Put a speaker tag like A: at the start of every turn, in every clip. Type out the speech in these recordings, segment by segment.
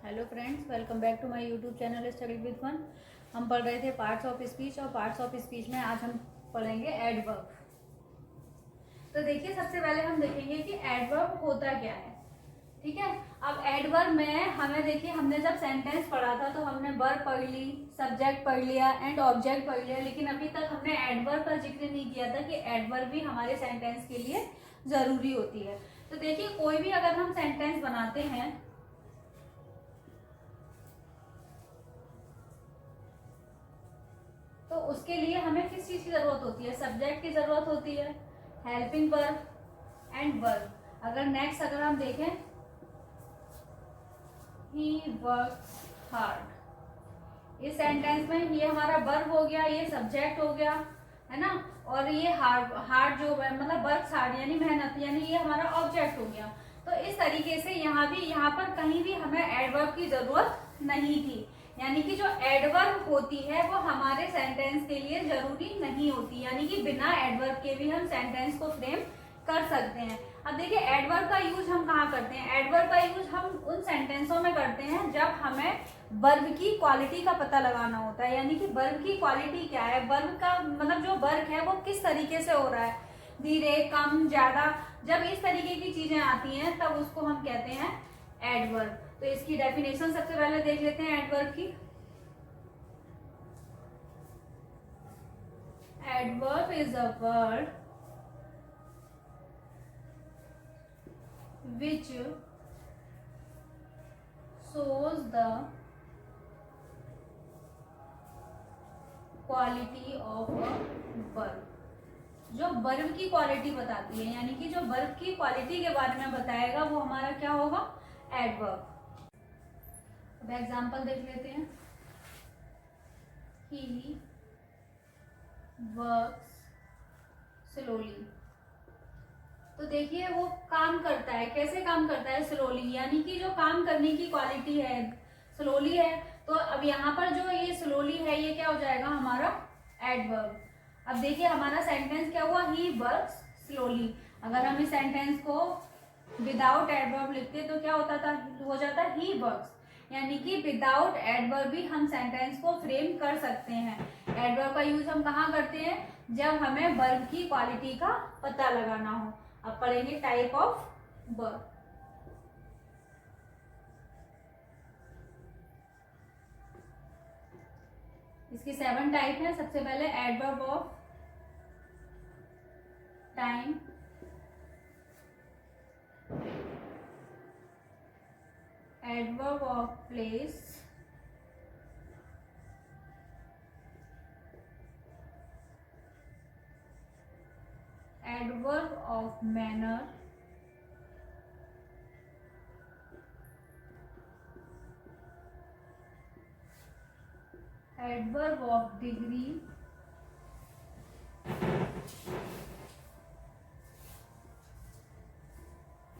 A: Hello friends, welcome back to my YouTube channel study with fun. हम पढ़ रहे थे पार्ट्स ऑफ स्पीच और पार्ट्स ऑफ स्पीच में आज हम पढ़ेंगे एडवर्ब। तो देखिए, सबसे पहले हम देखेंगे कि एडवर्ब होता क्या है। ठीक है, अब एडवर्ब में हमें देखिए, हमने जब सेंटेंस पढ़ा था तो हमने वर्ब पढ़ ली, सब्जेक्ट पढ़ लिया एंड ऑब्जेक्ट पढ़ लिया, लेकिन अभी तक हमने एडवर्ब का जिक्र नहीं किया था कि एडवर्ब भी हमारे सेंटेंस के लिए जरूरी होती है। तो देखिए, कोई भी अगर हम सेंटेंस बनाते हैं तो उसके लिए हमें किस चीज की जरूरत होती है? सब्जेक्ट की जरूरत होती है, हेल्पिंग वर्ब एंड वर्ब। अगर हम देखें, ही वर्क्स हार्ड, इस सेंटेंस में ये हमारा वर्ब हो गया, ये सब्जेक्ट हो गया, है ना। और ये हार्ड हार्ड जो है मतलब वर्क्स हार्ड यानी मेहनत, यानी ये हमारा ऑब्जेक्ट हो गया। तो इस तरीके से यहाँ पर कहीं भी हमें एडवर्ब की जरूरत नहीं थी, यानी कि जो एडवर्ब होती है वो हमारे सेंटेंस के लिए जरूरी नहीं होती, यानी कि बिना एडवर्ब के भी हम सेंटेंस को फ्रेम कर सकते हैं। अब देखिए, एडवर्ब का यूज हम कहाँ करते हैं? एडवर्ब का यूज हम उन सेंटेंसों में करते हैं जब हमें वर्ब की क्वालिटी का पता लगाना होता है, यानी कि वर्ब की क्वालिटी क्या है, वर्ब का मतलब जो वर्क है वो किस तरीके से हो रहा है, धीरे, कम, ज्यादा। जब इस तरीके की चीजें आती हैं तब उसको हम कहते हैं एडवर्ब। तो इसकी डेफिनेशन सबसे पहले देख लेते हैं एडवर्ब की। Adverb is a word which shows the quality of a verb, जो वर्ब की क्वालिटी बताती है, यानी कि जो वर्ब की क्वालिटी के बारे में बताएगा वो हमारा क्या होगा? एडवर्ब। अब एग्जांपल देख लेते हैं। ही वर्क्स स्लोली, तो देखिए वो काम करता है, कैसे काम करता है? स्लोली, यानी कि जो काम करने की क्वालिटी है स्लोली है। तो अब यहाँ पर जो ये स्लोली है ये क्या हो जाएगा? हमारा एडवर्ब। अब देखिए, हमारा सेंटेंस क्या हुआ? He works slowly. अगर हम इस सेंटेंस को विदाउट एडवर्ब लिखते तो क्या होता था? हो जाता ही वर्क्स, यानी कि विदाउट एडवर्ब भी हम सेंटेंस को फ्रेम कर सकते हैं। एडवर्ब का यूज हम कहाँ करते हैं? जब हमें वर्ब की क्वालिटी का पता लगाना हो। अब पढ़ेंगे टाइप ऑफ वर्ब। इसकी 7 टाइप है। सबसे पहले adverb of time, adverb of place, adverb of manner, adverb of degree,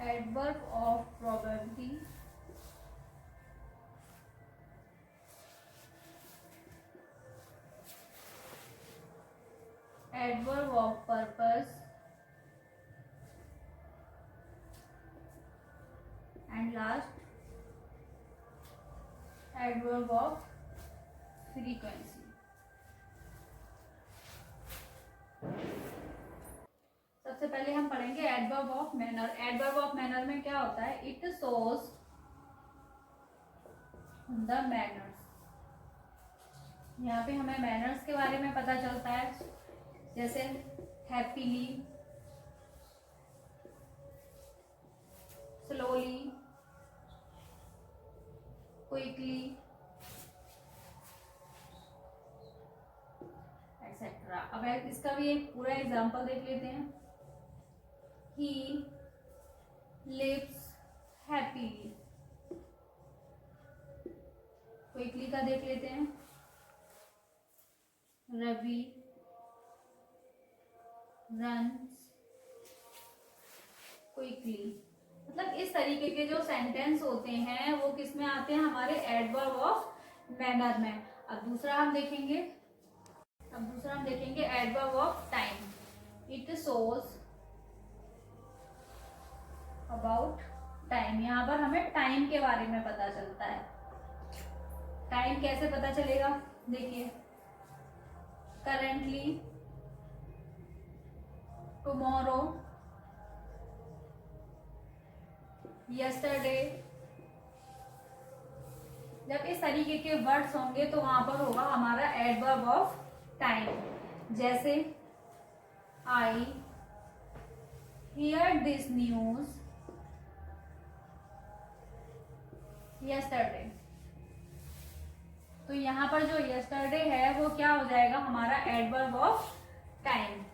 A: adverb of probability, adverb of purpose and last adverb of frequency. सबसे पहले हम पढ़ेंगे adverb of manner. Adverb of manner में क्या होता है? It shows the manners. यहाँ पे हमें मैनर्स के बारे में पता चलता है, जैसे हैप्पीली, स्लोली, क्विकली एक्सेट्रा। अब इसका भी एक पूरा एग्जांपल देख लेते हैं। He lives happily. क्विकली का देख लेते हैं। Ravi runs quickly. मतलब इस तरीके के जो सेंटेंस होते हैं वो किस में आते हैं? हमारे एडवर्ब ऑफ मैनर में। अब दूसरा हम देखेंगे adverb of time. It shows about time. यहाँ पर हमें टाइम के बारे में पता चलता है। टाइम कैसे पता चलेगा, देखिए करेंटली, टुमारो, यस्टरडे। जब इस तरीके के वर्ड्स होंगे तो वहां पर होगा हमारा एडवर्ब ऑफ टाइम। जैसे I hear this news yesterday. तो यहाँ पर जो यस्टरडे है वो क्या हो जाएगा, हमारा एडवर्ब ऑफ टाइम।